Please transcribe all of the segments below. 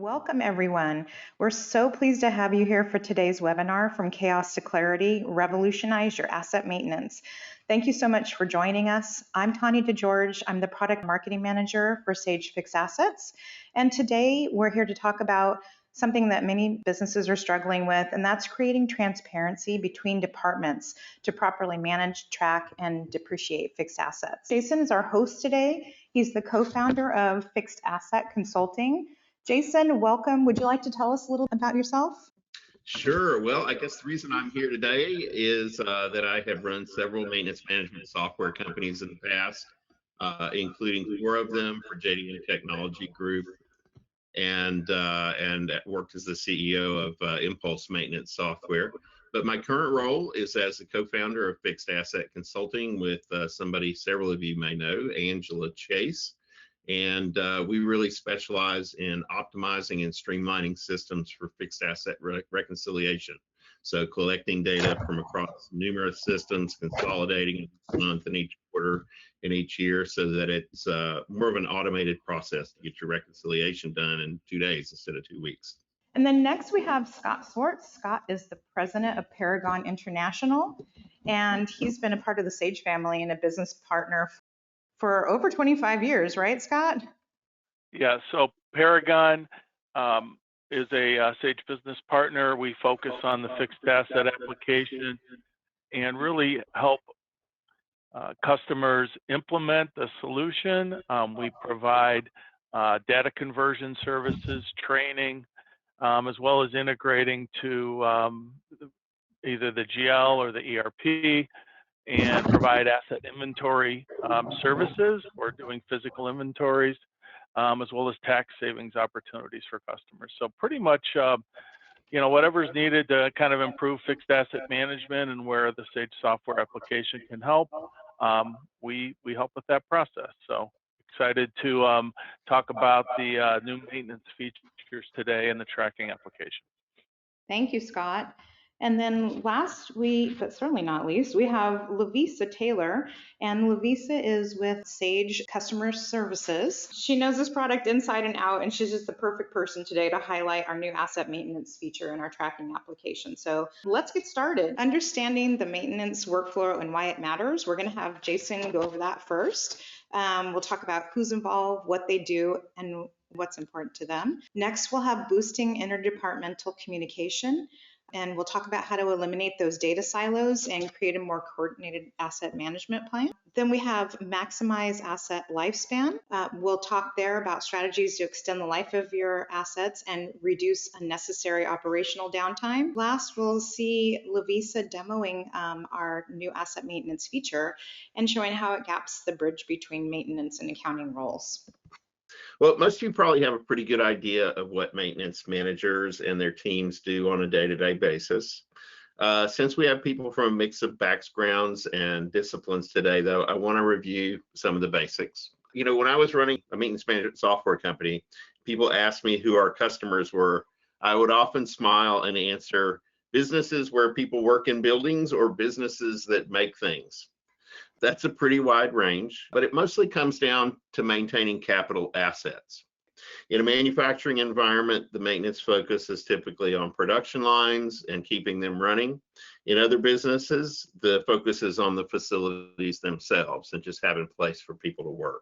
Welcome, everyone. We're so pleased to have you here for today's webinar, From Chaos to Clarity, Revolutionize Your Asset Maintenance. Thank you so much for joining us. I'm Tanya DeGeorge. I'm the Product Marketing Manager for Sage Fixed Assets. And today we're here to talk about something that many businesses are struggling with, and that's creating transparency between departments to properly manage, track, and depreciate fixed assets. Jason is our host today. He's the co-founder of Fixed Asset Consulting. Jason, welcome. Would you like to tell us a little about yourself? Sure. Well, I guess the reason I'm here today is that I have run several maintenance management software companies in the past, including 4 of them for JDM Technology Group, and worked as the CEO of Impulse Maintenance Software. But my current role is as the co-founder of Fixed Asset Consulting with somebody several of you may know, Angela Chase. And we really specialize in optimizing and streamlining systems for fixed asset reconciliation. So collecting data from across numerous systems, consolidating each month and each quarter and each year so that it's more of an automated process to get your reconciliation done in 2 days instead of 2 weeks. And then next we have Scott Swartz. Scott is the president of Paragon International, and he's been a part of the Sage family and a business partner for over 25 years, right, Scott? Yeah, so Paragon is a Sage business partner. We focus on the fixed asset application and really help customers implement the solution. We provide data conversion services, training, as well as integrating to either the GL or the ERP, and provide asset inventory services or doing physical inventories, as well as tax savings opportunities for customers. So pretty much, whatever's needed to kind of improve fixed asset management and where the Sage software application can help, we help with that process. So excited to talk about the new maintenance features today in the tracking application. Thank you, Scott. And then last week, but certainly not least, we have Lavisa Taylor, and Lavisa is with Sage Customer Services. She knows this product inside and out, and she's just the perfect person today to highlight our new asset maintenance feature in our tracking application. So let's get started. Understanding the maintenance workflow and why it matters. We're going to have Jason go over that first. We'll talk about who's involved, what they do, and what's important to them. Next, we'll have boosting interdepartmental communication. And we'll talk about how to eliminate those data silos and create a more coordinated asset management plan. Then we have maximize asset lifespan. We'll talk there about strategies to extend the life of your assets and reduce unnecessary operational downtime. Last, we'll see Lavisa demoing our new asset maintenance feature and showing how it gaps the bridge between maintenance and accounting roles. Well, most of you probably have a pretty good idea of what maintenance managers and their teams do on a day-to-day basis. Since we have people from a mix of backgrounds and disciplines today, though, I want to review some of the basics. When I was running a maintenance management software company, people asked me who our customers were. I would often smile and answer, businesses where people work in buildings or businesses that make things. That's a pretty wide range, but it mostly comes down to maintaining capital assets. In a manufacturing environment, the maintenance focus is typically on production lines and keeping them running. In other businesses, the focus is on the facilities themselves and just having a place for people to work.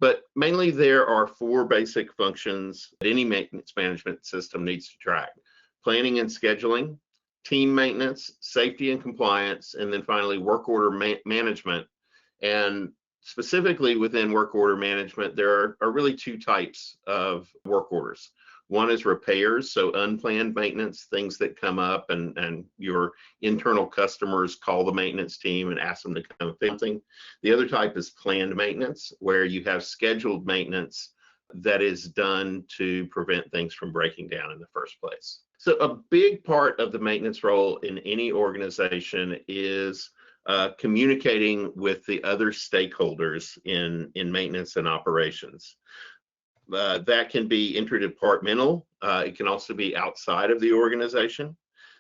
But mainly there are 4 basic functions that any maintenance management system needs to track: planning and scheduling, team maintenance, safety and compliance, and then finally work order management. And specifically within work order management, there are really 2 types of work orders. One is repairs, so unplanned maintenance, things that come up and your internal customers call the maintenance team and ask them to come fix something. The other type is planned maintenance, where you have scheduled maintenance that is done to prevent things from breaking down in the first place. So a big part of the maintenance role in any organization is communicating with the other stakeholders in maintenance and operations. That can be interdepartmental. It can also be outside of the organization.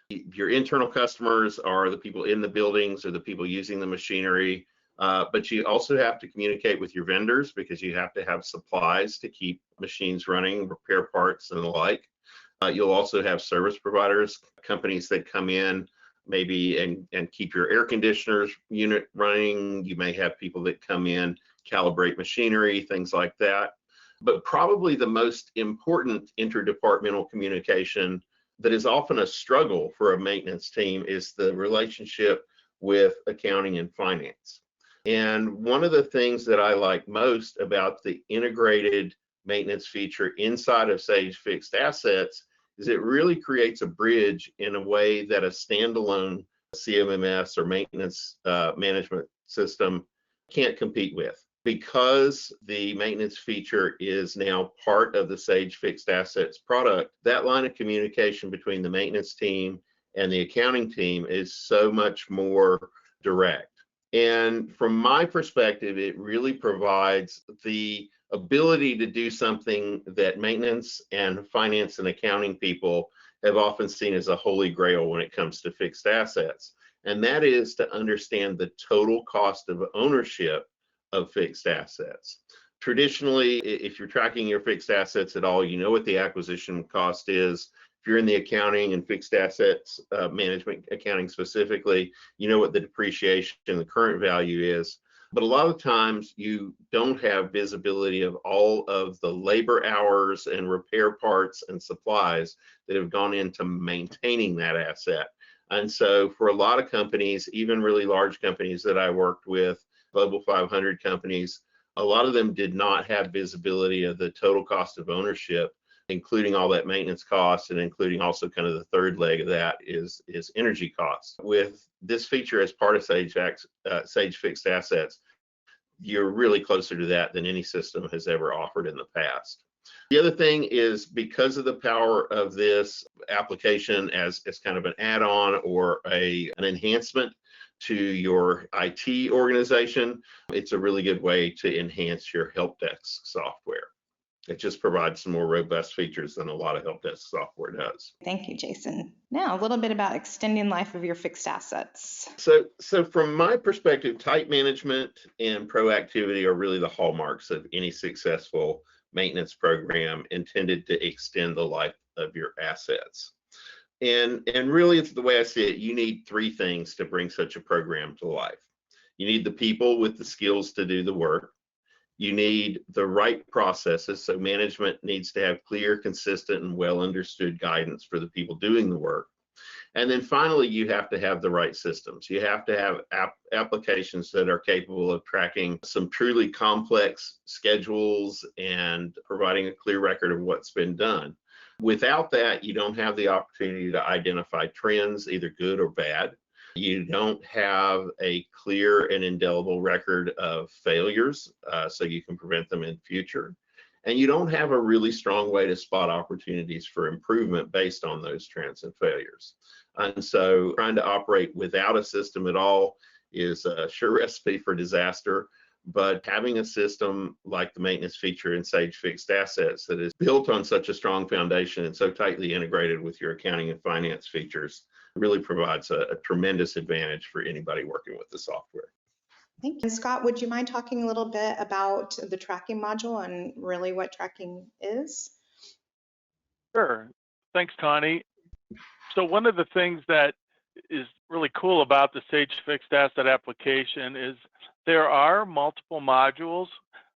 Your internal customers are the people in the buildings or the people using the machinery. But you also have to communicate with your vendors because you have to have supplies to keep machines running, repair parts and the like. You'll also have service providers, companies that come in maybe and keep your air conditioners unit running. You may have people that come in, calibrate machinery, things like that. But probably the most important interdepartmental communication that is often a struggle for a maintenance team is the relationship with accounting and finance. And one of the things that I like most about the integrated maintenance feature inside of Sage Fixed Assets is it really creates a bridge in a way that a standalone CMMS or maintenance management system can't compete with. Because the maintenance feature is now part of the Sage Fixed Assets product, that line of communication between the maintenance team and the accounting team is so much more direct. And from my perspective, it really provides the ability to do something that maintenance and finance and accounting people have often seen as a holy grail when it comes to fixed assets. And that is to understand the total cost of ownership of fixed assets. Traditionally, if you're tracking your fixed assets at all, you know what the acquisition cost is. If you're in the accounting and fixed assets management accounting specifically, you know what the depreciation and the current value is. But a lot of times you don't have visibility of all of the labor hours and repair parts and supplies that have gone into maintaining that asset. And so for a lot of companies, even really large companies that I worked with, Global 500 companies, a lot of them did not have visibility of the total cost of ownership, including all that maintenance cost and including also kind of the third leg of that is energy costs. With this feature as part of Sage Fixed Assets, you're really closer to that than any system has ever offered in the past. The other thing is because of the power of this application as kind of an add-on or an enhancement to your IT organization, it's a really good way to enhance your help desk software. It just provides some more robust features than a lot of help desk software does. Thank you, Jason. Now, a little bit about extending life of your fixed assets. So from my perspective, type management and proactivity are really the hallmarks of any successful maintenance program intended to extend the life of your assets. And really, it's the way I see it, you need three things to bring such a program to life. You need the people with the skills to do the work. You need the right processes. So management needs to have clear, consistent, and well understood guidance for the people doing the work. And then finally, you have to have the right systems. You have to have applications that are capable of tracking some truly complex schedules and providing a clear record of what's been done. Without that, you don't have the opportunity to identify trends, either good or bad. You don't have a clear and indelible record of failures, so you can prevent them in future. And you don't have a really strong way to spot opportunities for improvement based on those trends and failures. And so trying to operate without a system at all is a sure recipe for disaster. But having a system like the maintenance feature in Sage Fixed Assets that is built on such a strong foundation and so tightly integrated with your accounting and finance features really provides a tremendous advantage for anybody working with the software. Thank you. Scott, would you mind talking a little bit about the tracking module and really what tracking is? Sure. Thanks, Connie. So one of the things that is really cool about the Sage Fixed Asset application is there are multiple modules.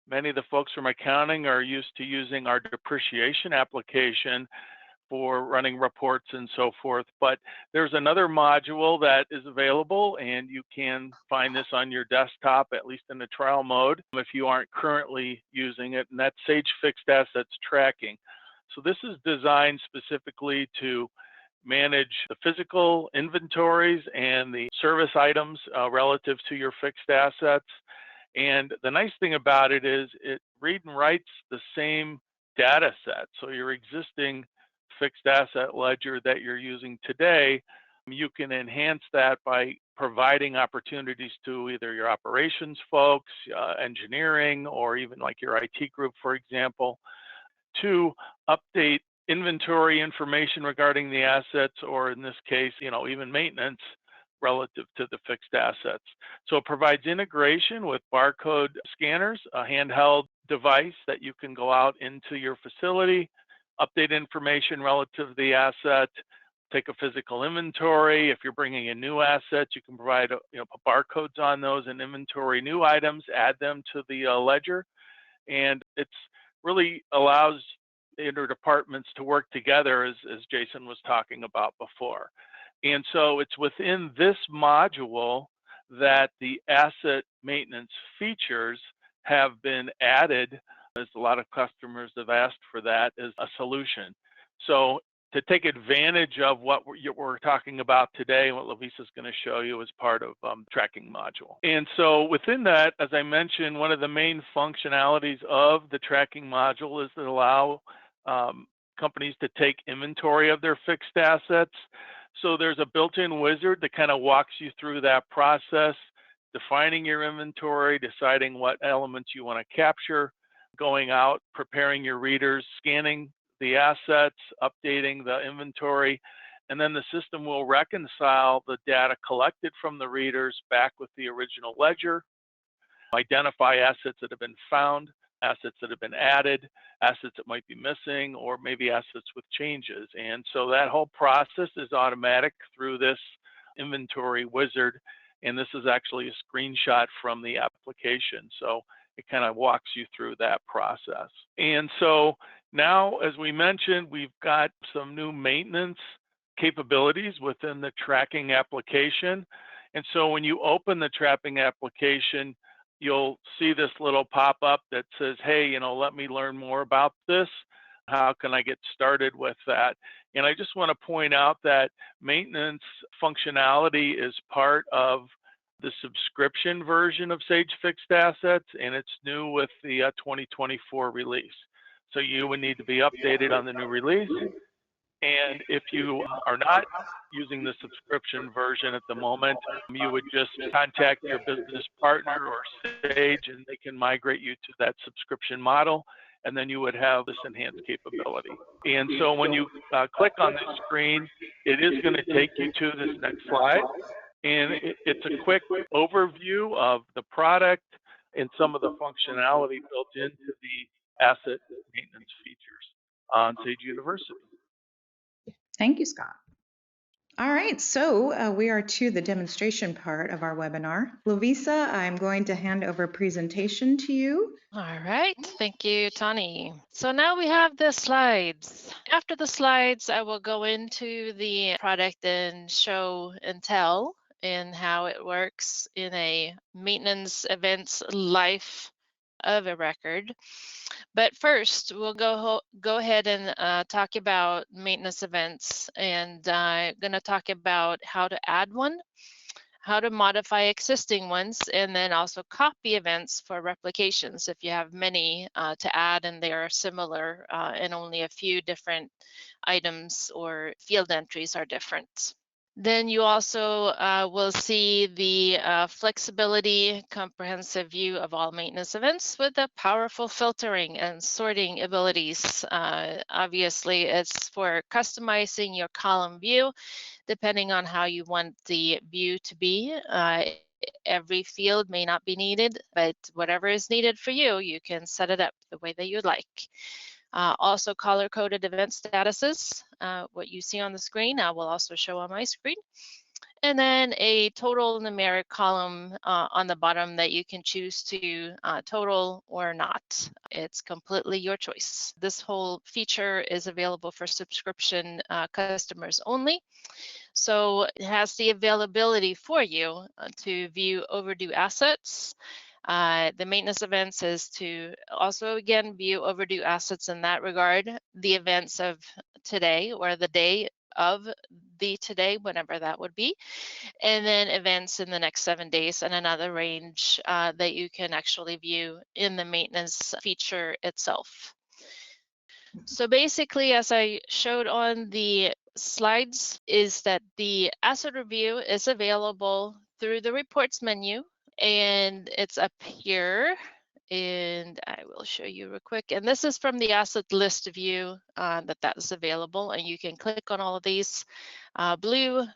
Many of the folks from accounting are used to using our depreciation application for running reports and so forth, but there's another module that is available and you can find this on your desktop, at least in the trial mode, if you aren't currently using it, and that's Sage Fixed Assets Tracking. So this is designed specifically to manage the physical inventories and the service items relative to your fixed assets. And the nice thing about it is it reads and writes the same data set. So your existing fixed asset ledger that you're using today, you can enhance that by providing opportunities to either your operations folks, engineering, or even like your IT group, for example, to update inventory information regarding the assets, or in this case, even maintenance relative to the fixed assets. So it provides integration with barcode scanners, a handheld device that you can go out into your facility, update information relative to the asset, take a physical inventory. If you're bringing in new assets, you can provide put barcodes on those and inventory new items, add them to the ledger. And it's really allows interdepartments to work together, as Jason was talking about before. And so it's within this module that the asset maintenance features have been added, as a lot of customers have asked for that as a solution. So to take advantage of what we're talking about today, and what Lovisa is going to show you as part of tracking module. And so within that, as I mentioned, one of the main functionalities of the tracking module is to allow companies to take inventory of their fixed assets. So there's a built-in wizard that kind of walks you through that process, defining your inventory, deciding what elements you want to capture, going out, preparing your readers, scanning the assets, updating the inventory, and then the system will reconcile the data collected from the readers back with the original ledger, identify assets that have been found, assets that have been added, assets that might be missing, or maybe assets with changes. And so that whole process is automatic through this inventory wizard. And this is actually a screenshot from the application. So it kind of walks you through that process. And so now, as we mentioned, we've got some new maintenance capabilities within the tracking application. And so when you open the tracking application, you'll see this little pop-up that says, hey, let me learn more about this. How can I get started with that? And I just want to point out that maintenance functionality is part of the subscription version of Sage Fixed Assets, and it's new with the 2024 release. So you would need to be updated on the new release. And if you are not using the subscription version at the moment, you would just contact your business partner or Sage, and they can migrate you to that subscription model, and then you would have this enhanced capability. And so when you click on this screen, it is going to take you to this next slide. And it's a quick overview of the product and some of the functionality built into the asset maintenance features on Sage University. Thank you, Scott. All right, so we are to the demonstration part of our webinar. Lovisa, I'm going to hand over presentation to you. All right, thank you, Tani. So now we have the slides. After the slides, I will go into the product and show and tell and how it works in a maintenance events life of a record. But first, we'll go ahead and talk about maintenance events, and I'm going to talk about how to add one, how to modify existing ones, and then also copy events for replications if you have many to add and they are similar and only a few different items or field entries are different. Then you also will see the flexibility, comprehensive view of all maintenance events with the powerful filtering and sorting abilities. Obviously, it's for customizing your column view, depending on how you want the view to be. Every field may not be needed, but whatever is needed for you, you can set it up the way that you'd like. Also color-coded event statuses, what you see on the screen, I will also show on my screen. And then a total numeric column on the bottom that you can choose to total or not. It's completely your choice. This whole feature is available for subscription customers only. So it has the availability for you to view overdue assets. The maintenance events is to also, again, view overdue assets in that regard, the events of today or the day of the today, whenever that would be, and then events in the next 7 days and another range that you can actually view in the maintenance feature itself. So basically, as I showed on the slides, is that the asset review is available through the reports menu, and it's up here, and I will show you real quick. And this is from the asset list view that is available, and you can click on all of these blue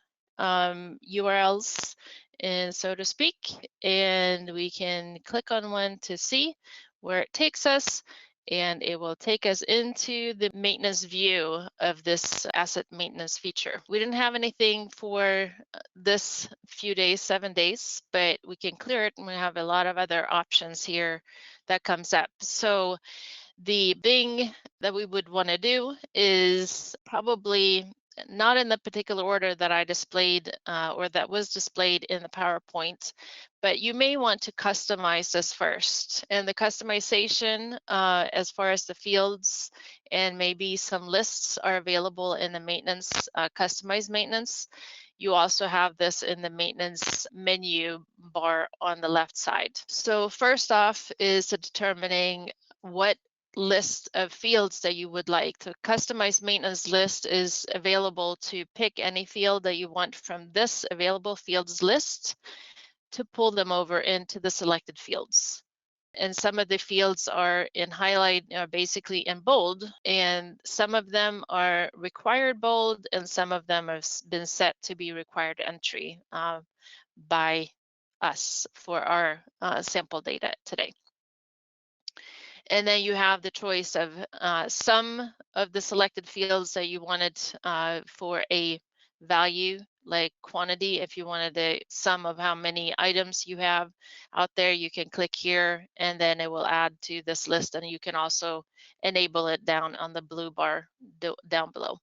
URLs, and so to speak, and we can click on one to see where it takes us, and it will take us into the maintenance view of this asset maintenance feature. We didn't have anything for this few days, 7 days, but we can clear it, and we have a lot of other options here that comes up. So the thing that we would want to do is probably not in the particular order that I displayed or that was displayed in the PowerPoint, but you may want to customize this first. And the customization as far as the fields and maybe some lists are available in the maintenance, customized maintenance. You also have this in the maintenance menu bar on the left side. So first off is determining what list of fields that you would like. The customized maintenance list is available to pick any field that you want from this available fields list to pull them over into the selected fields. And some of the fields are in highlight, basically in bold, and some of them are required bold, and some of them have been set to be required entry by us for our sample data today. And then you have the choice of some of the selected fields that you wanted for a value, like quantity. If you wanted the sum of how many items you have out there, you can click here, and then it will add to this list. And you can also enable it down on the blue bar down below.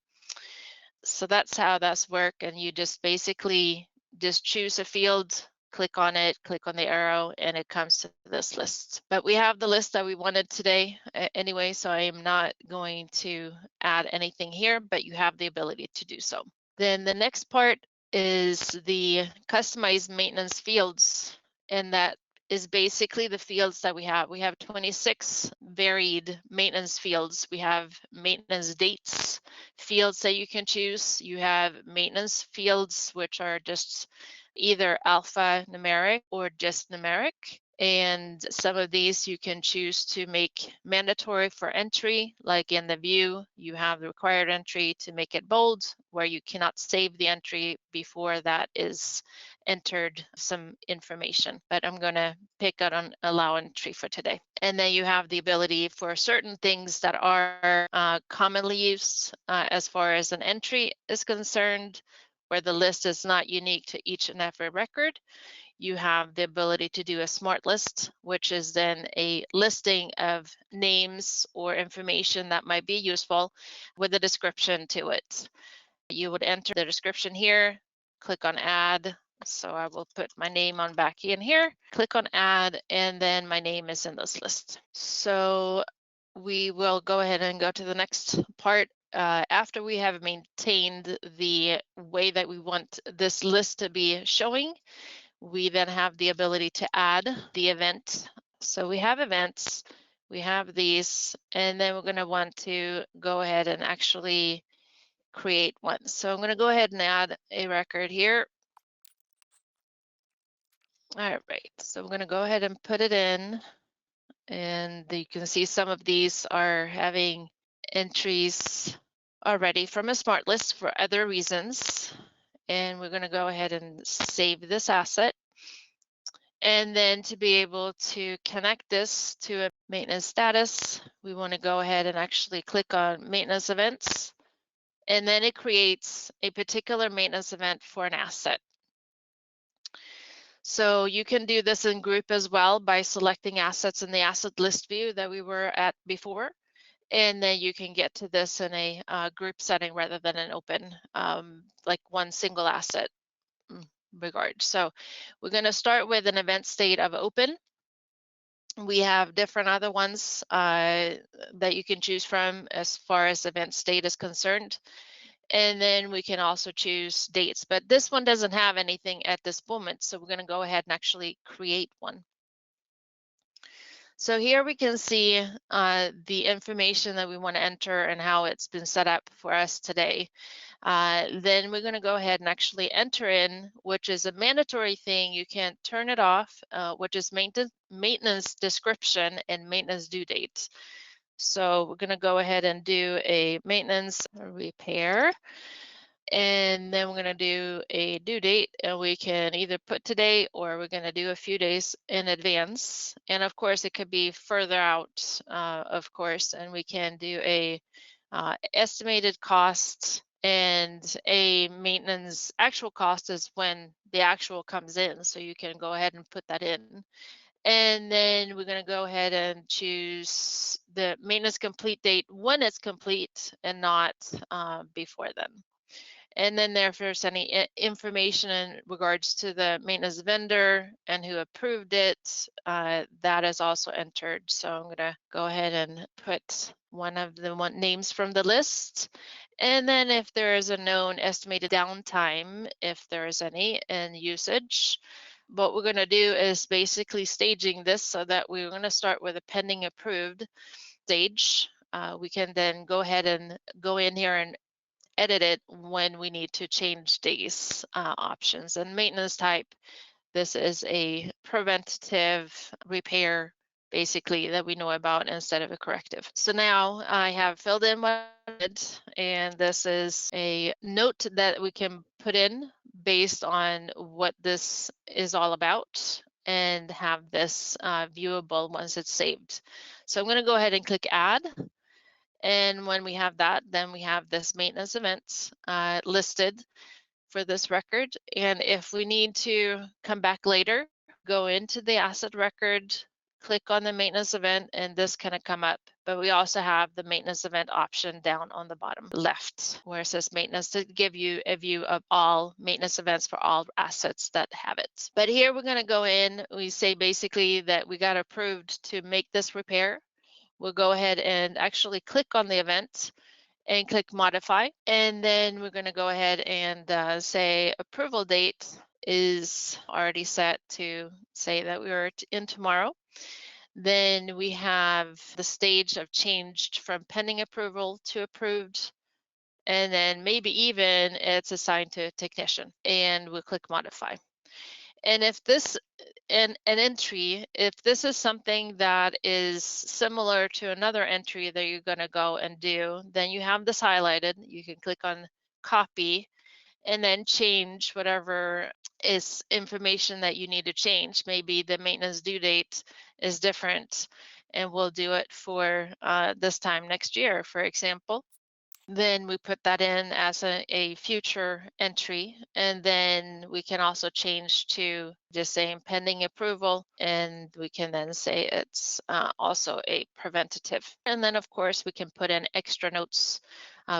So that's how that's work. And you just basically just choose a field, click on it, click on the arrow, and it comes to this list. But we have the list that we wanted today anyway, so I am not going to add anything here, but you have the ability to do so. Then the next part is the customized maintenance fields, and that is basically the fields that we have. We have 26 varied maintenance fields. We have maintenance dates fields that you can choose. You have maintenance fields, which are just either alphanumeric or just numeric. And some of these you can choose to make mandatory for entry, like in the view, you have the required entry to make it bold, where you cannot save the entry before that is entered some information. But I'm going to pick out an allow entry for today. And then you have the ability for certain things that are commonly used as far as an entry is concerned, where the list is not unique to each and every record. You have the ability to do a smart list, which is then a listing of names or information that might be useful with a description to it. You would enter the description here, click on add. So I will put my name on back in here, click on add, and then my name is in this list. So we will go ahead and go to the next part. After we have maintained the way that we want this list to be showing, we then have the ability to add the event. So we have events, we have these, and then we're going to want to go ahead and actually create one. So I'm going to go ahead and add a record here. All right, so I'm going to go ahead and put it in, and you can see some of these are having entries already from a smart list for other reasons. And we're going to go ahead and save this asset. And then to be able to connect this to a maintenance status, we want to go ahead and actually click on maintenance events. And then it creates a particular maintenance event for an asset. So you can do this in group as well by selecting assets in the asset list view that we were at before. And then you can get to this in a group setting rather than an open, like one single asset regard. So we're going to start with an event state of open. We have different other ones that you can choose from as far as event state is concerned. And then we can also choose dates, but this one doesn't have anything at this moment. So we're going to go ahead and actually create one. So here we can see the information that we want to enter and how it's been set up for us today. Then we're going to go ahead and actually enter in, which is a mandatory thing. You can't turn it off, which is maintenance description and maintenance due date. So we're going to go ahead and do a maintenance repair. And then we're going to do a due date, and we can either put today or we're going to do a few days in advance. And of course, it could be further out, of course, and we can do a estimated cost, and a maintenance actual cost is when the actual comes in. So you can go ahead and put that in. And then we're going to go ahead and choose the maintenance complete date when it's complete and not before then. And then if there's any information in regards to the maintenance vendor and who approved it, that is also entered. So I'm going to go ahead and put one of the names from the list. And then if there is a known estimated downtime, if there is any, and usage, what we're going to do is basically staging this so that we're going to start with a pending approved stage. We can then go ahead and go in here and edit it when we need to change these options. And maintenance type, this is a preventative repair basically that we know about instead of a corrective. So now I have filled in what I did, and this is a note that we can put in based on what this is all about and have this viewable once it's saved. So I'm going to go ahead and click add. And when we have that, then we have this maintenance events listed for this record. And if we need to come back later, go into the asset record, click on the maintenance event, and this kind of come up. But we also have the maintenance event option down on the bottom left, where it says maintenance, to give you a view of all maintenance events for all assets that have it. But here we're going to go in, we say basically that we got approved to make this repair. We'll go ahead and actually click on the event and click modify. And then we're going to go ahead and say approval date is already set to say that we are in tomorrow. Then we have the stage of changed from pending approval to approved. And then maybe even it's assigned to a technician, and we'll click modify. And if this an entry, if this is something that is similar to another entry that you're going to go and do, then you have this highlighted. You can click on copy and then change whatever is information that you need to change. Maybe the maintenance due date is different, and we'll do it for this time next year, for example. Then we put that in as a future entry, and then we can also change to just saying pending approval, and we can then say it's also a preventative. And then of course we can put in extra notes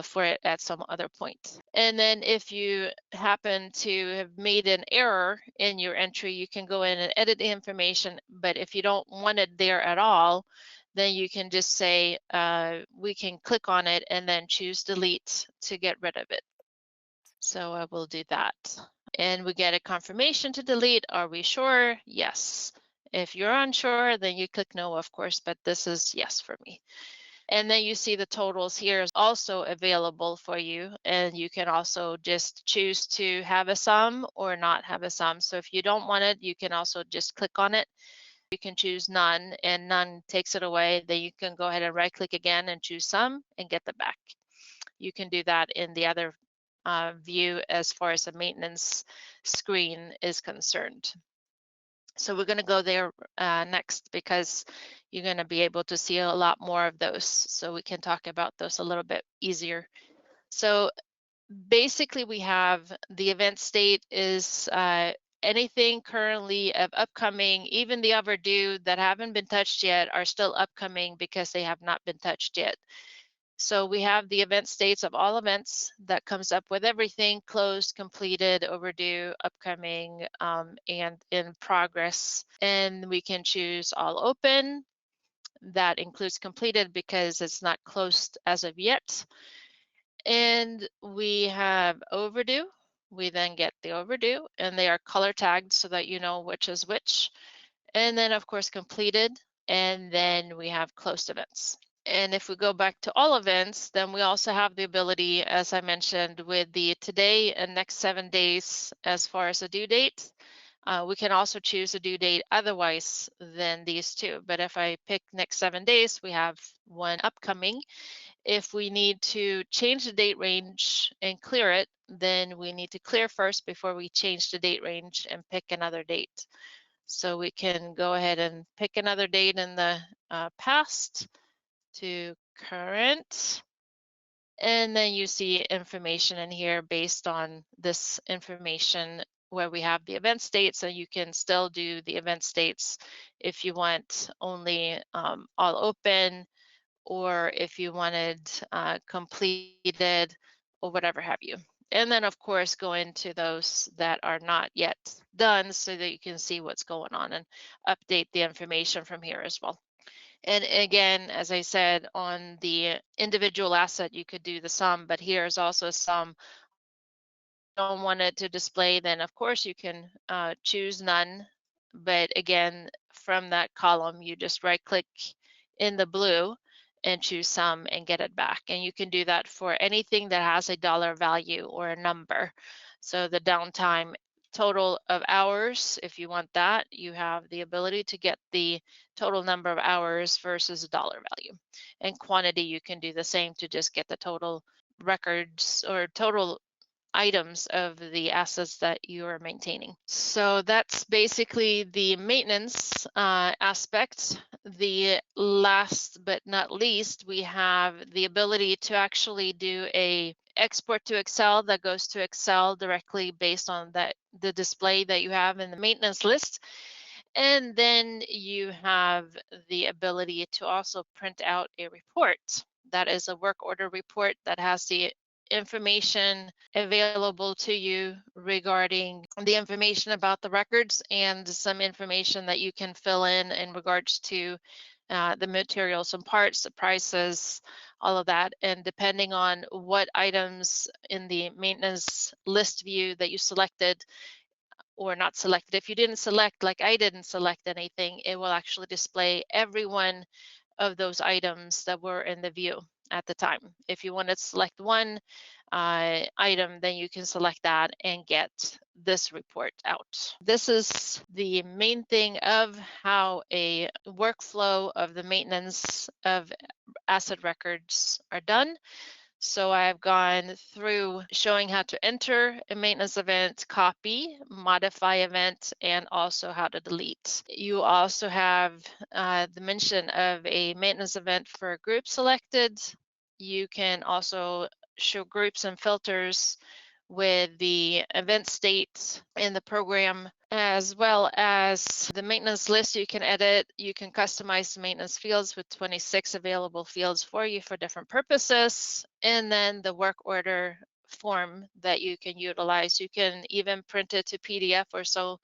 for it at some other point. And then if you happen to have made an error in your entry, you can go in and edit the information. But if you don't want it there at all, then you can just say, we can click on it and then choose delete to get rid of it. So I will do that. And we get a confirmation to delete. Are we sure? Yes. If you're unsure, then you click no, of course, but this is yes for me. And then you see the totals here is also available for you. And you can also just choose to have a sum or not have a sum. So if you don't want it, you can also just click on it. You can choose none, and none takes it away. Then you can go ahead and right click again and choose sum and get the back. You can do that in the other view as far as the maintenance screen is concerned. So we're going to go there next, because you're going to be able to see a lot more of those. So we can talk about those a little bit easier. So basically we have the event state is anything currently of upcoming, even the overdue that haven't been touched yet are still upcoming because they have not been touched yet. So we have the event states of all events that comes up with everything closed, completed, overdue, upcoming, and in progress. And we can choose all open. That includes completed because it's not closed as of yet. And we have overdue. We then get the overdue, and they are color tagged so that you know which is which. And then of course completed, and then we have closed events. And if we go back to all events, then we also have the ability, as I mentioned, with the today and next 7 days as far as the due date. We can also choose a due date otherwise than these two. But if I pick next 7 days, we have one upcoming. if we need to change the date range and clear it, then we need to clear first before we change the date range and pick another date. So we can go ahead and pick another date in the past to current. And then you see information in here based on this information where we have the event states, and you can still do the event states if you want only all open, or if you wanted completed, or whatever have you. And then of course go into those that are not yet done so that you can see what's going on and update the information from here as well. And again, as I said, on the individual asset, you could do the sum, but here's also some. Don't want it to display, then of course you can choose none. But again, from that column, you just right click in the blue and choose sum and get it back. And you can do that for anything that has a dollar value or a number. So the downtime total of hours, if you want that, you have the ability to get the total number of hours versus a dollar value. And quantity, you can do the same to just get the total records or total items of the assets that you are maintaining. So that's basically the maintenance aspect. The last but not least, we have the ability to actually do a export to Excel that goes to Excel directly based on the display that you have in the maintenance list. And then you have the ability to also print out a report. That is a work order report that has the information available to you regarding the information about the records and some information that you can fill in regards to the materials and parts, the prices, all of that. And depending on what items in the maintenance list view that you selected or not selected, if you didn't select, like I didn't select anything, it will actually display every one of those items that were in the view at the time. If you want to select one item, then you can select that and get this report out. This is the main thing of how a workflow of the maintenance of asset records are done. So I've gone through showing how to enter a maintenance event, copy, modify event, and also how to delete. You also have the mention of a maintenance event for a group selected. You can also show groups and filters with the event state in the program, as well as the maintenance list you can edit. You can customize the maintenance fields with 26 available fields for you for different purposes. And then the work order form that you can utilize. You can even print it to PDF or so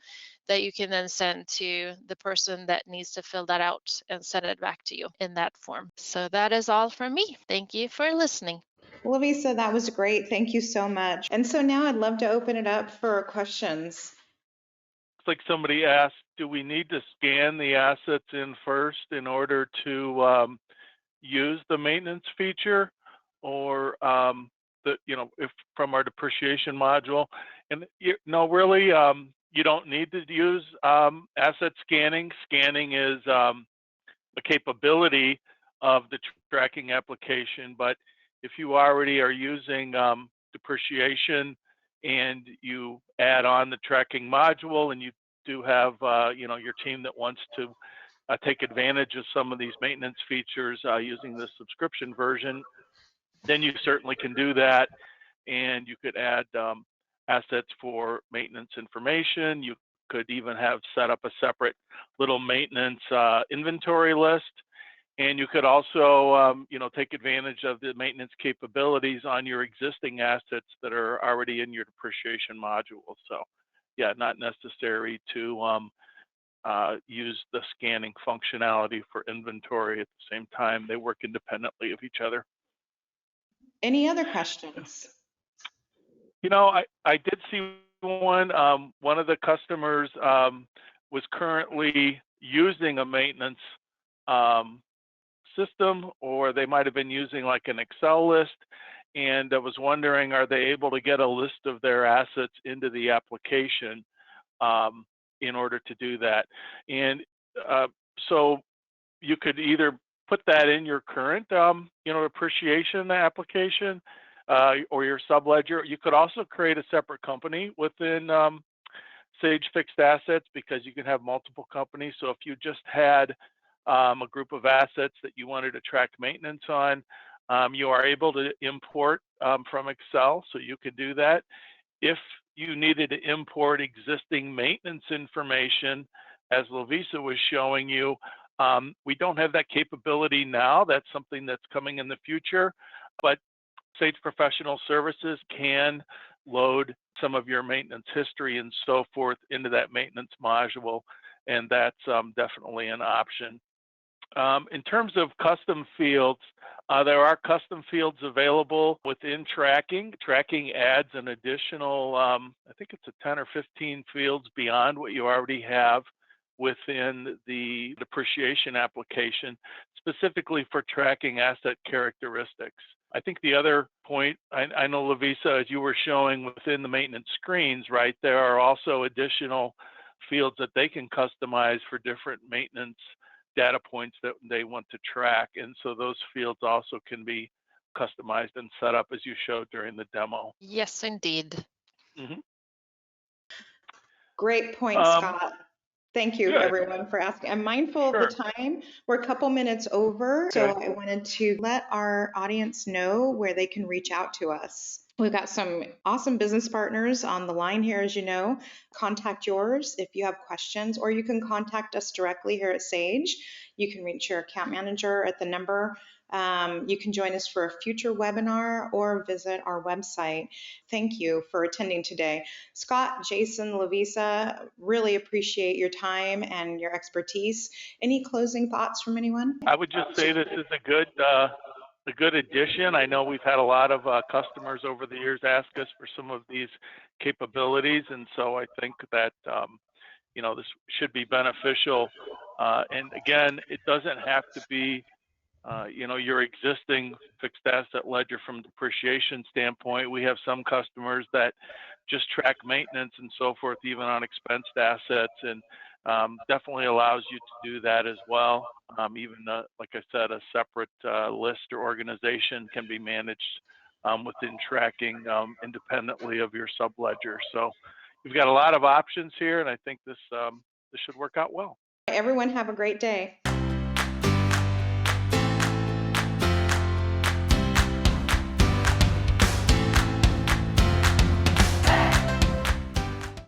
that you can then send to the person that needs to fill that out and send it back to you in that form. So that is all from me. Thank you for listening. Lavisa, that was great. Thank you so much. And so now I'd love to open it up for questions. It's like somebody asked, do we need to scan the assets in first in order to use the maintenance feature, or if from our depreciation module? And no, really, you don't need to use asset scanning. Scanning is a capability of the tracking application, but if you already are using depreciation and you add on the tracking module, and you do have your team that wants to take advantage of some of these maintenance features using the subscription version, then you certainly can do that. And you could add assets for maintenance information. You could even have set up a separate little maintenance inventory list. And you could also, take advantage of the maintenance capabilities on your existing assets that are already in your depreciation module. So, yeah, not necessary to use the scanning functionality for inventory at the same time. They work independently of each other. Any other questions? I did see one. One of the customers was currently using a maintenance system, or they might have been using like an Excel list, and I was wondering, are they able to get a list of their assets into the application in order to do that? And so you could either put that in your current, depreciation application or your subledger. You could also create a separate company within Sage Fixed Assets, because you can have multiple companies. So if you just had a group of assets that you wanted to track maintenance on, you are able to import from Excel, so you could do that. If you needed to import existing maintenance information, as Lovisa was showing you, we don't have that capability now. That's something that's coming in the future, but Sage Professional Services can load some of your maintenance history and so forth into that maintenance module, and that's definitely an option. In terms of custom fields, there are custom fields available within tracking. Tracking adds an additional, I think it's a 10 or 15 fields beyond what you already have within the depreciation application, specifically for tracking asset characteristics. I think the other point, I know, Lovisa, as you were showing within the maintenance screens, right, there are also additional fields that they can customize for different maintenance data points that they want to track. And so those fields also can be customized and set up as you showed during the demo. Yes, indeed. Mm-hmm. Great point, Scott. Thank you, Good. everyone, for asking. I'm mindful of the time. We're a couple minutes over, so I wanted to let our audience know where they can reach out to us. We've got some awesome business partners on the line here, as you know. Contact yours if you have questions, or you can contact us directly here at Sage. You can reach your account manager at the number. You can join us for a future webinar or visit our website. Thank you for attending today. Scott, Jason, Lovisa, really appreciate your time and your expertise. Any closing thoughts from anyone? I would just say this is a good addition. I know we've had a lot of customers over the years ask us for some of these capabilities, and so I think that this should be beneficial. And again, it doesn't have to be your existing fixed asset ledger from depreciation standpoint. We have some customers that just track maintenance and so forth, even on expensed assets, and definitely allows you to do that as well. Even like I said, a separate list or organization can be managed within tracking independently of your subledger. So you've got a lot of options here, and I think this should work out well. Everyone have a great day.